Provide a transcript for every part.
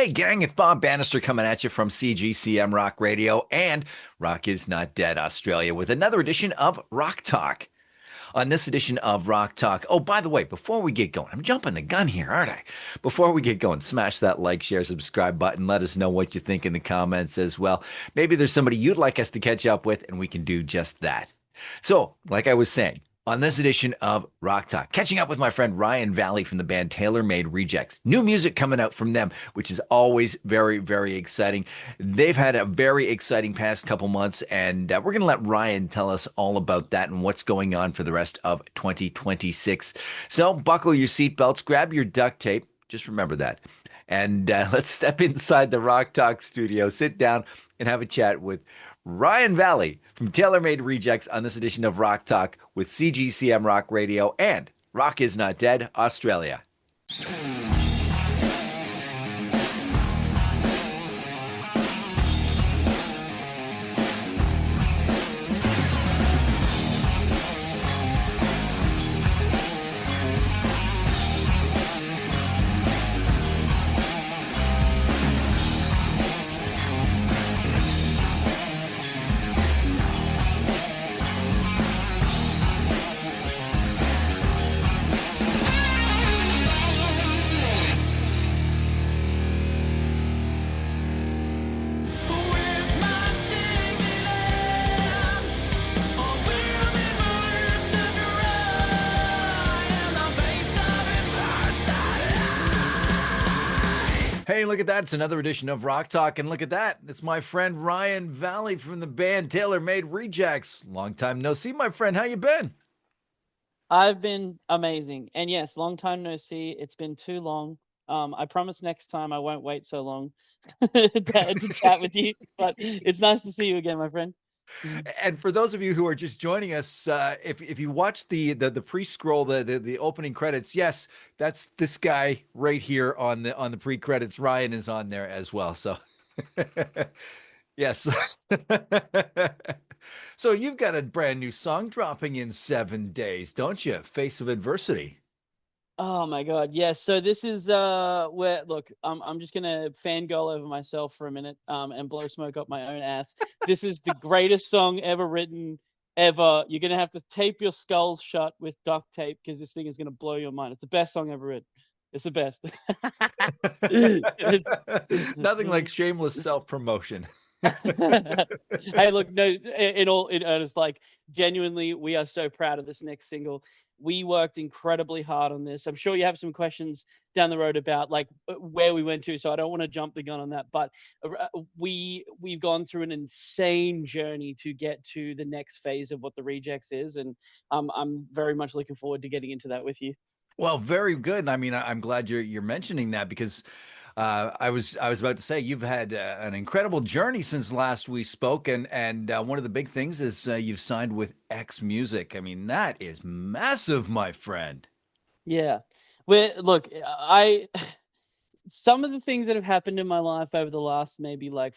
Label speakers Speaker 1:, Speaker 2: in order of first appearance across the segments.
Speaker 1: Hey, gang, it's Bob Bannister coming at you from CGCM Rock Radio and Rock is Not Dead Australia with another edition of Rock Talk. On this edition of Rock Talk, oh, by the way, before we get going, I'm jumping the gun here, aren't I? Before we get going, smash that like, share, subscribe button. Let us know what you think in the comments as well. Maybe there's somebody you'd like us to catch up with, and we can do just that. So, like I was saying, on this edition of Rock Talk, catching up with my friend Ryan Valley from the band Tailor Made Rejects. New music coming out from them, which is always very, very exciting. They've had a very exciting past couple months, and we're going to let Ryan tell us all about that and what's going on for the rest of 2026. So buckle your seatbelts, grab your duct tape. Just remember that. And let's step inside the Rock Talk studio, sit down, and have a chat with Ryan Valley from Tailor Made Rejects on this edition of Rock Talk with CGCM Rock Radio and Rock is Not Dead Australia. Hey, look at that. It's another edition of Rock Talk. And look at that. It's my friend Ryan Valley from the band Tailor Made Rejects. Long time no see, my friend. How you been?
Speaker 2: I've been amazing. And yes, long time no see. It's been too long. I promise next time I won't wait so long to chat with you. But it's nice to see you again, my friend.
Speaker 1: And for those of you who are just joining us, if you watch the pre-scroll, the opening credits, yes, that's this guy right here on the pre-credits. Ryan is on there as well. So yes. So you've got a brand new song dropping in 7 days, don't you? Face of Adversity.
Speaker 2: Oh my God, yes. So this is where look, I'm just gonna fangirl over myself for a minute, and blow smoke up my own ass. This is the greatest song ever written, ever. You're gonna have to tape your skulls shut with duct tape because this thing is gonna blow your mind. It's the best song ever written. It's the best.
Speaker 1: Nothing like shameless self-promotion.
Speaker 2: Hey, look, no, in earnest, like genuinely, we are so proud of this next single. We worked incredibly hard on this. I'm sure you have some questions down the road about like where we went to, so I don't want to jump the gun on that. But we've gone through an insane journey to get to the next phase of what the Rejects is, and I'm very much looking forward to getting into that with you.
Speaker 1: Well, very good. I mean, I'm glad you're mentioning that because I was about to say you've had an incredible journey since last we spoke, and one of the big things is you've signed with X Music. I mean, that is massive, my friend.
Speaker 2: Yeah. Well, look, I some of the things that have happened in my life over the last maybe like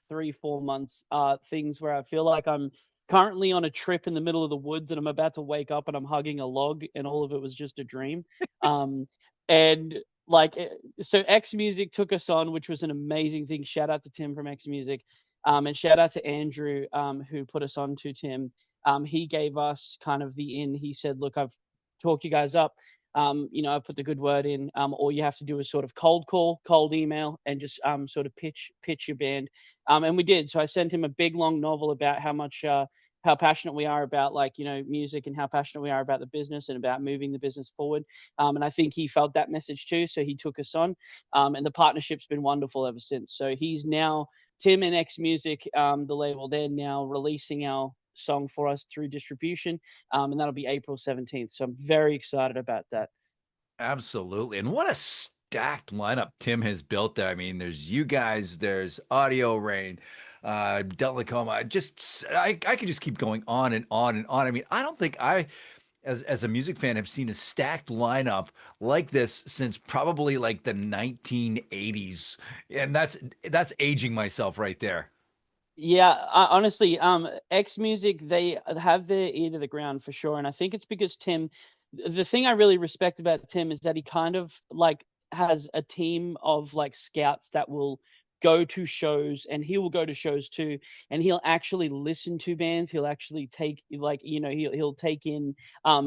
Speaker 2: 3, 4 months are things where I feel like I'm currently on a trip in the middle of the woods and I'm about to wake up and I'm hugging a log and all of it was just a dream. Um, and like, so X Music took us on, which was an amazing thing. Shout out to Tim from X Music, and shout out to Andrew, who put us on to Tim. He gave us kind of the in. He said, "Look, I've talked you guys up. I put the good word in. All you have to do is sort of cold call, cold email, and just sort of pitch your band." And we did. So I sent him a big long novel about how passionate we are about like music and how passionate we are about the business and about moving the business forward. And I think he felt that message too, so he took us on. And the partnership's been wonderful ever since. So he's now Tim and X Music, the label. They're now releasing our song for us through distribution, and that'll be April 17th. So I'm very excited about that.
Speaker 1: Absolutely. And what a stacked lineup Tim has built there. I mean, there's you guys, there's Audio Rain, Delicoma. I could just keep going on and on and on. I mean, I don't think I as a music fan have seen a stacked lineup like this since probably like the 1980s. And that's aging myself right there.
Speaker 2: Yeah, honestly, X Music, they have their ear to the ground for sure, and I think it's because Tim. The thing I really respect about Tim is that he kind of like has a team of like scouts that will go to shows, and he will go to shows too, and he'll actually listen to bands. He'll actually take, like, he'll take in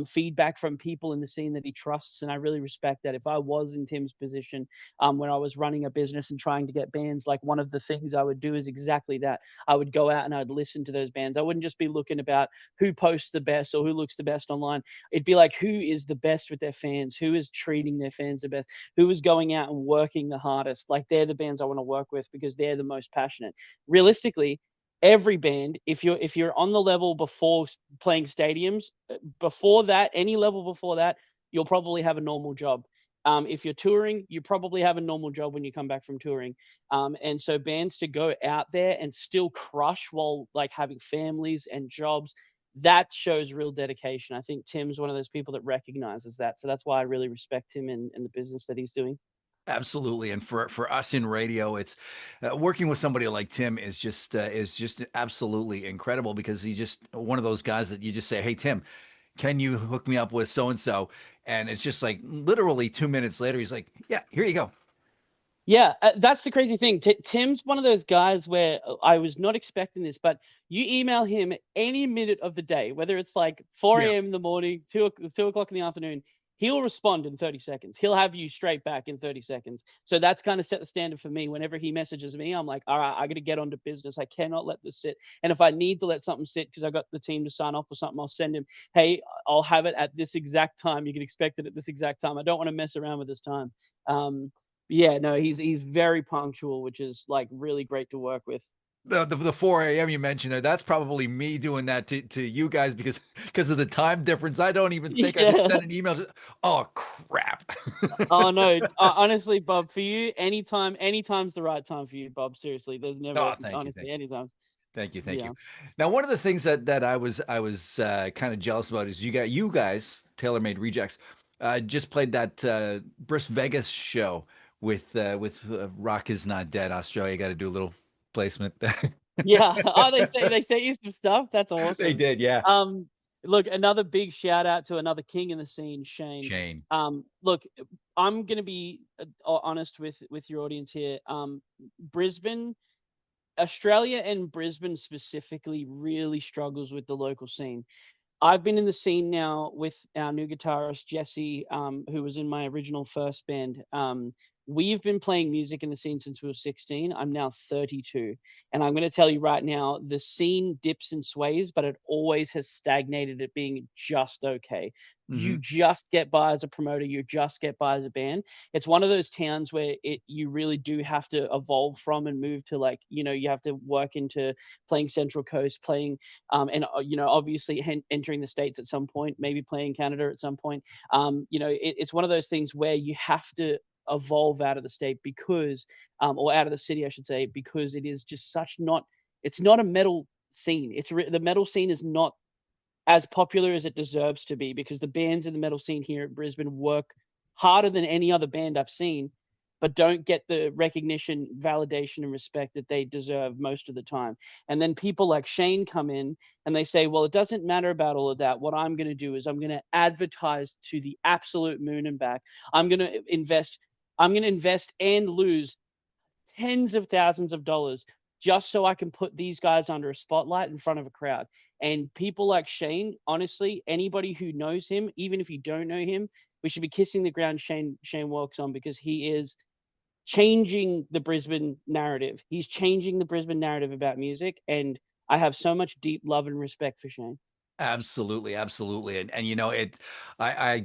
Speaker 2: feedback from people in the scene that he trusts, and I really respect that. If I was in Tim's position, when I was running a business and trying to get bands, like, one of the things I would do is exactly that. I would go out and I'd listen to those bands. I wouldn't just be looking about who posts the best or who looks the best online. It'd be like, who is the best with their fans, who is treating their fans the best, who is going out and working the hardest. Like, they're the bands I want to work with because they're the most passionate. Realistically, every band, if you're on the level before playing stadiums, before that, any level before that, you'll probably have a normal job. If you're touring, you probably have a normal job when you come back from touring. And so bands to go out there and still crush while like having families and jobs, that shows real dedication. I think Tim's one of those people that recognizes that. So that's why I really respect him and the business that he's doing.
Speaker 1: Absolutely, and for us in radio, it's working with somebody like Tim is just absolutely incredible because he's just one of those guys that you just say, "Hey Tim, can you hook me up with so and so?" And it's just like literally 2 minutes later, he's like, "Yeah, here you go."
Speaker 2: Yeah, that's the crazy thing. Tim's one of those guys where I was not expecting this, but you email him any minute of the day, whether it's like 4
Speaker 1: Yeah.
Speaker 2: a.m. in the morning, 2 o'clock in the afternoon, he'll respond in 30 seconds. He'll have you straight back in 30 seconds. So that's kind of set the standard for me. Whenever he messages me, I'm like, all right, I got to get on to business. I cannot let this sit. And if I need to let something sit because I got the team to sign off or something, I'll send him, hey, I'll have it at this exact time. You can expect it at this exact time. I don't want to mess around with this time. Um, yeah, no, he's very punctual, which is like really great to work with.
Speaker 1: The 4 a.m. you mentioned there, that's probably me doing that to you guys because of the time difference. I don't even think I just
Speaker 2: Yeah.
Speaker 1: sent an email. Oh crap!
Speaker 2: Oh no, honestly, Bob, for you, anytime's the right time for you, Bob. Seriously, there's never,
Speaker 1: Oh, thank you,
Speaker 2: honestly, anytime.
Speaker 1: thank you, thank you.
Speaker 2: Yeah.
Speaker 1: Now, one of the things that I was kind of jealous about is you guys, Tailor Made Rejects, just played that Bris Vegas show with Rock is Not Dead Australia. Got to do a little placement.
Speaker 2: Yeah. Oh, they sent you some stuff. That's
Speaker 1: They
Speaker 2: awesome.
Speaker 1: did, yeah.
Speaker 2: Um, Look, another big shout out to another king in the scene, Shane.
Speaker 1: Shane.
Speaker 2: Look, I'm gonna be honest with your audience here. Brisbane, Australia, and Brisbane specifically really struggles with the local scene. I've been in the scene now with our new guitarist Jesse, who was in my original first band. We've been playing music in the scene since we were 16. I'm now 32, and I'm going to tell you right now, the scene dips and sways, but it always has stagnated at being just okay. You
Speaker 1: Hmm.
Speaker 2: just get by as a promoter. You just get by as a band. It's one of those towns where you really do have to evolve from and move to, like, you have to work into playing Central Coast, playing and obviously entering the states at some point, maybe playing Canada at some point. It's one of those things where you have to evolve out of the state because, or out of the city, I should say, because it is just such not. It's not a metal scene. The metal scene is not as popular as it deserves to be because the bands in the metal scene here at Brisbane work harder than any other band I've seen, but don't get the recognition, validation, and respect that they deserve most of the time. And then people like Shane come in and they say, well, it doesn't matter about all of that. What I'm going to do is I'm going to advertise to the absolute moon and back. I'm going to invest. I'm going to invest and lose tens of thousands of dollars just so I can put these guys under a spotlight in front of a crowd. And people like Shane, honestly, anybody who knows him, even if you don't know him, we should be kissing the ground Shane walks on because he is changing the Brisbane narrative. He's changing the Brisbane narrative about music, and I have so much deep love and respect for Shane.
Speaker 1: Absolutely, absolutely, and I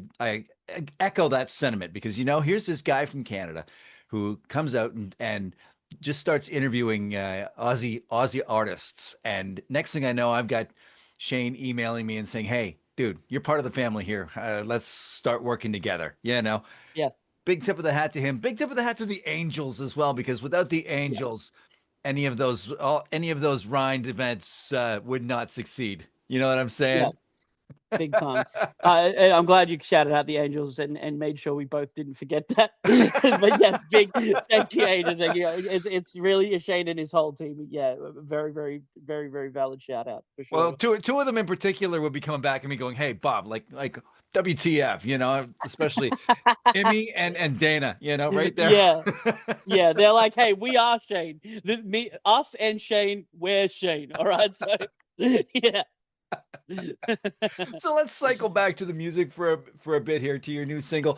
Speaker 1: echo that sentiment because here's this guy from Canada who comes out and just starts interviewing Aussie artists, and next thing I know, I've got Shane emailing me and saying, "Hey, dude, you're part of the family here. Let's start working together."
Speaker 2: Yeah,
Speaker 1: Big tip of the hat to him. Big tip of the hat to the Angels as well, because without the
Speaker 2: yeah,
Speaker 1: Angels, any of those Rind events would not succeed. You know what I'm
Speaker 2: yeah.
Speaker 1: saying?
Speaker 2: big time. And I'm glad you shouted out the Angels and made sure we both didn't forget that. But yes, big thank you, Angels. And, it's really a Shane and his whole team. Yeah, very, very, very, very valid shout out for
Speaker 1: Well,
Speaker 2: sure.
Speaker 1: two of them in particular would be coming back and me going, "Hey, Bob, like WTF?" Especially Emmy and Dana, right there.
Speaker 2: Yeah, yeah. They're like, hey, we are Shane. Us and Shane, we're Shane. All right. So yeah.
Speaker 1: So let's cycle back to the music for a bit here to your new single.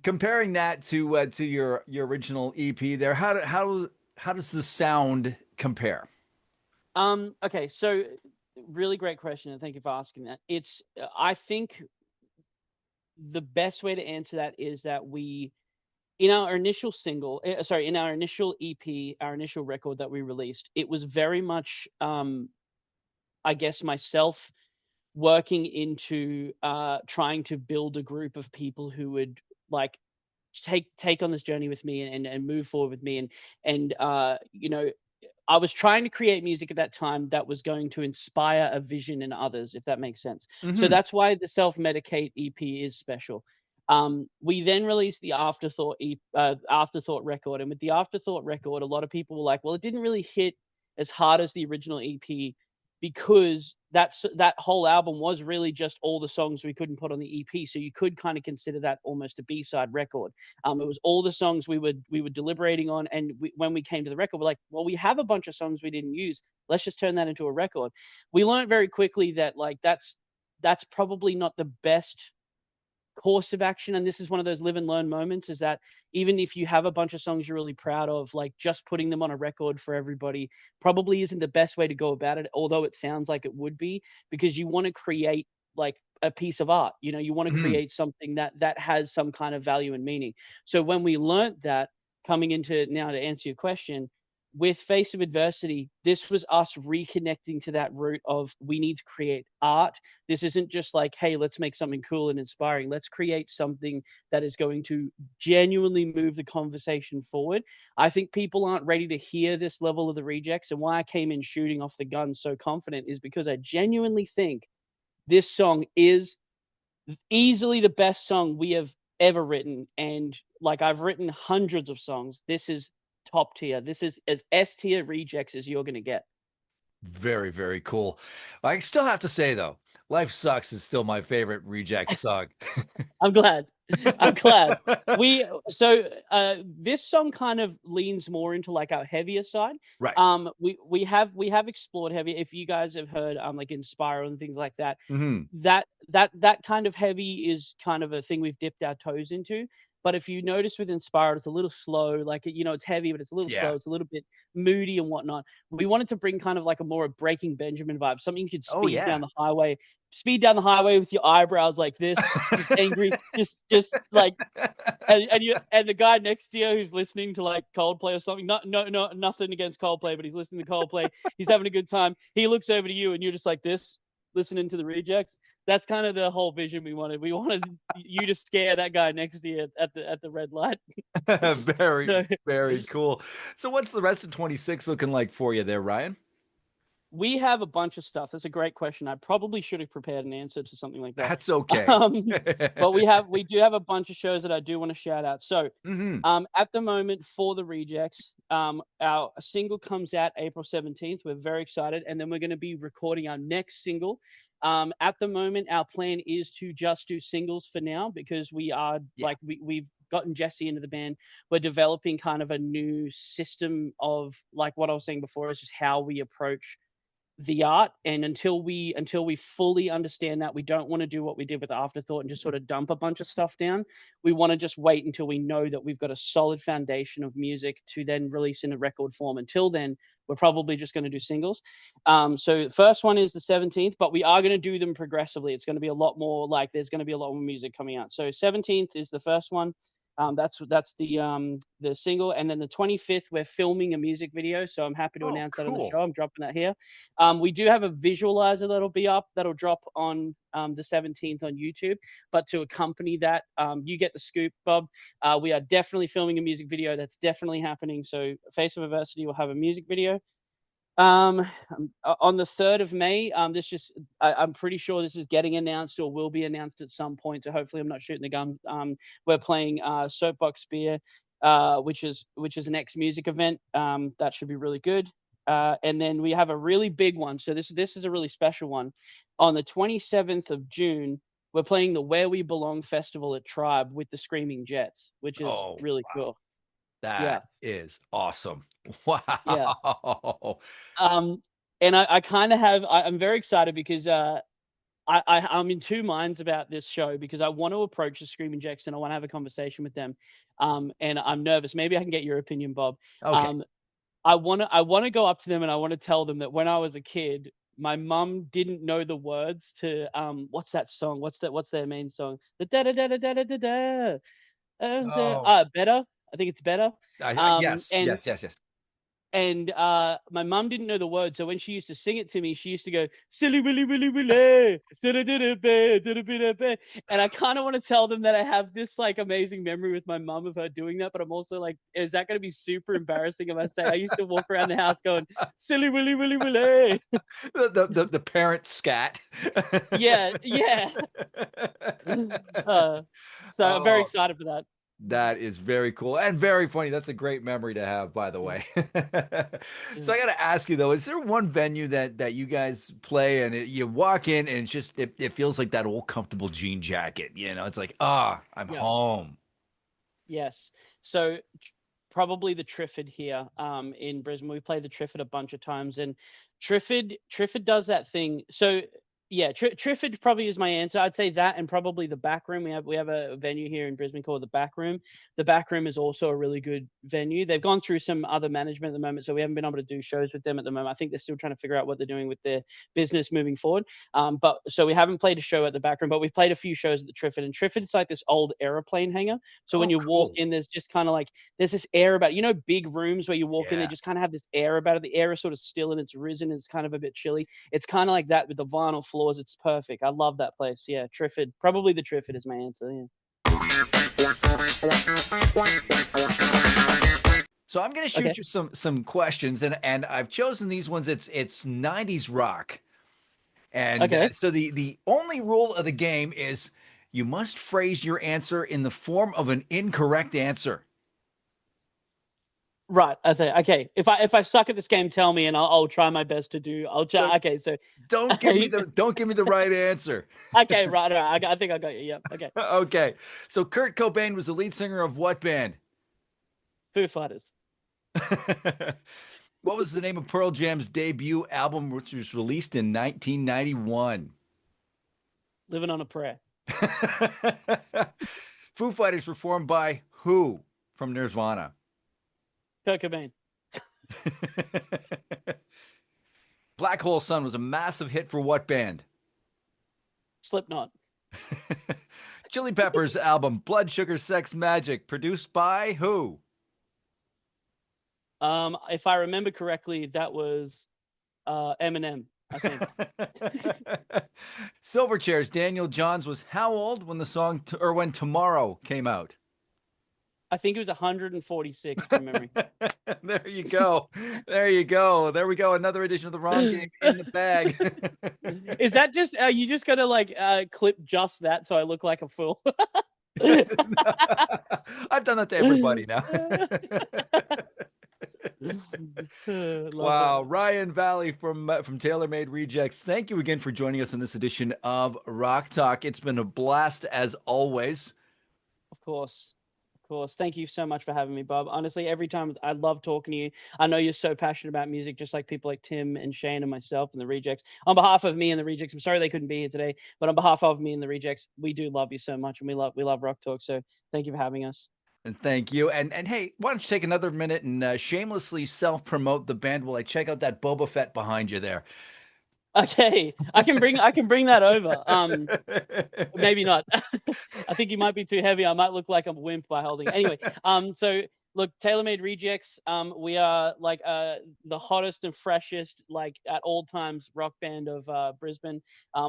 Speaker 1: Comparing that to your original EP there, how does the sound compare?
Speaker 2: Okay, so really great question, and thank you for asking that. I think the best way to answer that is that in our initial in our initial EP, our initial record that we released, it was very much, I guess, myself working into trying to build a group of people who would like take on this journey with me and move forward with me and I was trying to create music at that time that was going to inspire a vision in others, if that makes sense. So
Speaker 1: Hmm.
Speaker 2: that's why the Self Medicate EP is special. We then released the Afterthought record, and with the Afterthought record, a lot of people were like, "Well, it didn't really hit as hard as the original EP because that whole album was really just all the songs we couldn't put on the EP. So you could kind of consider that almost a B-side record. It was all the songs we were deliberating on, and when we came to the record, we're like, well, we have a bunch of songs we didn't use. Let's just turn that into a record. We learned very quickly that like that's probably not the best course of action, and this is one of those live and learn moments, is that even if you have a bunch of songs you're really proud of, like just putting them on a record for everybody probably isn't the best way to go about it, although it sounds like it would be, because you want to create like a piece of art. You want to
Speaker 1: Hmm.
Speaker 2: create something that has some kind of value and meaning. So when we learnt that, coming into now to answer your question, with Face of Adversity, this was us reconnecting to that root of we need to create art. This isn't just like, hey, let's make something cool and inspiring. Let's create something that is going to genuinely move the conversation forward. I think people aren't ready to hear this level of the Rejects. And why I came in shooting off the gun so confident is because I genuinely think this song is easily the best song we have ever written. And like, I've written hundreds of songs. This is top tier. This is as S tier Rejects as you're going to get.
Speaker 1: Very, very cool. I still have to say though, "Life Sucks" is still my favorite Reject song.
Speaker 2: I'm glad. I'm glad. This song kind of leans more into like our heavier side.
Speaker 1: Right.
Speaker 2: We have explored heavy. If you guys have heard like Inspiral and things like that,
Speaker 1: Hmm.
Speaker 2: that kind of heavy is kind of a thing we've dipped our toes into. But if you notice with Inspired, it's a little slow. Like it's heavy, but it's a little
Speaker 1: Yeah.
Speaker 2: slow. It's a little bit moody and whatnot. We wanted to bring kind of like a more Breaking Benjamin vibe, something you could
Speaker 1: Oh yeah.
Speaker 2: speed down the highway with your eyebrows like this, just angry, just like, and the guy next to you who's listening to like Coldplay or something. No, nothing against Coldplay, but he's listening to Coldplay. He's having a good time. He looks over to you, and you're just like this, listening to the Rejects. That's kind of the whole vision we wanted. We wanted you to scare that guy next to you at the red light.
Speaker 1: Very,
Speaker 2: So
Speaker 1: very cool. So what's the rest of 26 looking like for you there, Ryan?
Speaker 2: we have a bunch of stuff. That's a great question. I probably should have prepared an answer to something like that.
Speaker 1: That's okay.
Speaker 2: Um, but we do have a bunch of shows that I do want to shout out. So,
Speaker 1: Hmm.
Speaker 2: at the moment for the Rejects, our single comes out April 17th. We're very excited, and then we're going to be recording our next single. At the moment, our plan is to just do singles for now because we are
Speaker 1: Yeah.
Speaker 2: like we've gotten Jesse into the band. We're developing kind of a new system of like what I was saying before is just how we approach the art, and until we fully understand that, we don't want to do what we did with Afterthought and just sort of dump a bunch of stuff down. We want to just wait until we know that we've got a solid foundation of music to then release in a record form. Until then, we're probably just going to do singles. So the first one is the 17th, but we are going to do them progressively. It's going to be a lot more, like there's going to be a lot more music coming out. So 17th is the first one. That's the single, and then the 25th we're filming a music video. So I'm happy to
Speaker 1: Oh,
Speaker 2: announce that on the show.
Speaker 1: cool.
Speaker 2: I'm dropping that here. We do have a visualizer that'll be up, that'll drop on the 17th on YouTube. But to accompany that, you get the scoop, Bob. We are definitely filming a music video. That's definitely happening. So Face of Adversity will have a music video. On the 3rd of May. I'm pretty sure this is getting announced or will be announced at some point. So hopefully I'm not shooting the gun. We're playing Soapbox Beer, which is an X music event. That should be really good. And then we have a really big one. So this is a really special one. On the 27th of June, we're playing the Where We Belong Festival at Tribe with the Screaming Jets, which is
Speaker 1: Oh,
Speaker 2: really
Speaker 1: wow.
Speaker 2: cool.
Speaker 1: That
Speaker 2: Yeah.
Speaker 1: is awesome.
Speaker 2: Yeah.
Speaker 1: Wow.
Speaker 2: Um, and I kind of have, I'm very excited because I'm in two minds about this show because I want to approach the Screaming Jacks and I want to have a conversation with them. And I'm nervous. Maybe I can get your opinion, Bob.
Speaker 1: Okay.
Speaker 2: Um, I wanna go up to them and I want to tell them that when I was a kid, my mum didn't know the words to what's that song? What's their main song? The da da da da da da da da.
Speaker 1: Oh,
Speaker 2: Better. I think it's better. Um,
Speaker 1: yes,
Speaker 2: and
Speaker 1: yes, yes, yes.
Speaker 2: and my mum didn't know the words, so when she used to sing it to me, she used to go, "Silly willy willy willy, da-da-da-da-ba, da-da-ba-da-ba." And I kinda wanna tell them that I have this, like, amazing memory with my mum of her doing that, but I'm also like, is that gonna be super embarrassing if I say I used to walk around the house going, "Silly willy willy willy."
Speaker 1: The parent scat.
Speaker 2: Yeah, yeah. Uh, so I'm very
Speaker 1: Oh,
Speaker 2: excited for that.
Speaker 1: that is very cool and very funny. That's a great memory to have, by the
Speaker 2: Yeah,
Speaker 1: way.
Speaker 2: yeah.
Speaker 1: So I got to ask you though, is there one venue that you guys play and you walk in and it feels like that old comfortable jean jacket, it's like, I'm
Speaker 2: Yeah.
Speaker 1: home.
Speaker 2: Yes. So probably the Triffid here in Brisbane. We played the Triffid a bunch of times, and Triffid does that thing. So yeah, Triffid probably is my answer. I'd say that, and probably the Back Room. We have a venue here in Brisbane called the Back Room. The Back Room is also a really good venue. They've gone through some other management at the moment, so we haven't been able to do shows with them at the moment. I think they're still trying to figure out what they're doing with their business moving forward. But so we haven't played a show at the Back Room, but we've played a few shows at the Triffid. And Triffid's like this old aeroplane hangar. So when
Speaker 1: Oh,
Speaker 2: you walk
Speaker 1: cool.
Speaker 2: in, there's just kind of like there's this air about it. Big rooms where you walk in, they
Speaker 1: Yeah.
Speaker 2: just kind of have this air about it. The air is sort of still and it's risen. It's kind of a bit chilly. It's kind of like that with the vinyl floors. It's perfect. I love that place. Yeah, Triffid. Probably the Triffid is my answer. Yeah.
Speaker 1: So I'm going to
Speaker 2: Okay.
Speaker 1: shoot you some questions, and I've chosen these ones. It's 90s rock, and
Speaker 2: Okay.
Speaker 1: so the only rule of the game is you must phrase your answer in the form of an incorrect answer.
Speaker 2: Right. I think. Okay. If I suck at this game, tell me, and I'll try my best to do. I'll
Speaker 1: So
Speaker 2: try. Okay. So.
Speaker 1: don't give me the right answer.
Speaker 2: Okay. Right. Right. I think I got you. Yeah. Okay.
Speaker 1: Okay. So Kurt Cobain was the lead singer of what band?
Speaker 2: Foo Fighters.
Speaker 1: What was the name of Pearl Jam's debut album, which was released in 1991?
Speaker 2: Living on a prayer.
Speaker 1: Foo Fighters were formed by who from Nirvana?
Speaker 2: Kurt Cobain.
Speaker 1: Black Hole Sun was a massive hit for what band?
Speaker 2: Slipknot.
Speaker 1: Chili Peppers album Blood Sugar Sex Magic, produced by who?
Speaker 2: If I remember correctly, that was Eminem. I think.
Speaker 1: Silverchair's Daniel Johns was how old when the song or when Tomorrow came out?
Speaker 2: I think it was 146 from memory.
Speaker 1: There you go. There you go. There we go. Another edition of the wrong game in the bag.
Speaker 2: Is that just you just gotta like clip just that so I look like a fool?
Speaker 1: I've done that to everybody now.
Speaker 2: Love
Speaker 1: Wow,
Speaker 2: that.
Speaker 1: Ryan Valley from Tailor Made Rejects. Thank you again for joining us on this edition of Rock Talk. It's been a blast as always.
Speaker 2: Of course. Of course. Thank you so much for having me, Bob. Honestly, every time I love talking to you. I know you're so passionate about music, just like people like Tim and Shane and myself and the Rejects. On behalf of me and the Rejects, I'm sorry they couldn't be here today, but on behalf of me and the Rejects, we do love you so much and we love Rock Talk. So thank you for having us.
Speaker 1: And thank you. And hey, why don't you take another minute and shamelessly self-promote the band while I check out that Boba Fett behind you there.
Speaker 2: Okay. I can bring that over. Maybe not. I think you might be too heavy. I might look like I'm a wimp by holding. Anyway, so look, Tailor Made Rejects. We are like the hottest and freshest, like at all times, rock band of Brisbane.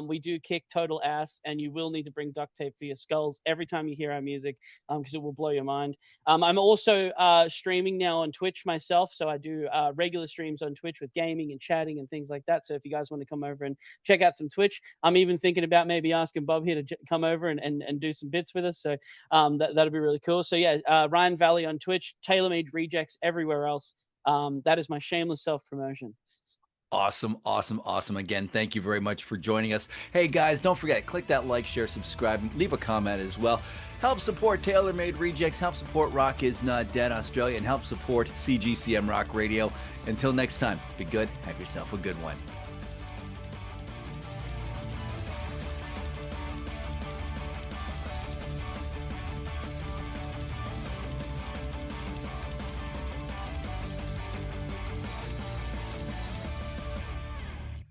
Speaker 2: We do kick total ass, and you will need to bring duct tape for your skulls every time you hear our music, because it will blow your mind. I'm also streaming now on Twitch myself, so I do regular streams on Twitch with gaming and chatting and things like that. So if you guys want to come over and check out some Twitch, I'm even thinking about maybe asking Bob here to come over and do some bits with us. So that'll be really cool. So yeah, Ryan Valley on Twitch, Tailor Made Rejects everywhere else. That is my shameless self promotion.
Speaker 1: Awesome, awesome, awesome. Again, thank you very much for joining us. Hey guys, don't forget, click that like, share, subscribe, and leave a comment as well. Help support Tailor Made Rejects, help support Rock Is Not Dead Australia, and help support CGCM Rock Radio. Until next time, be good, have yourself a good one.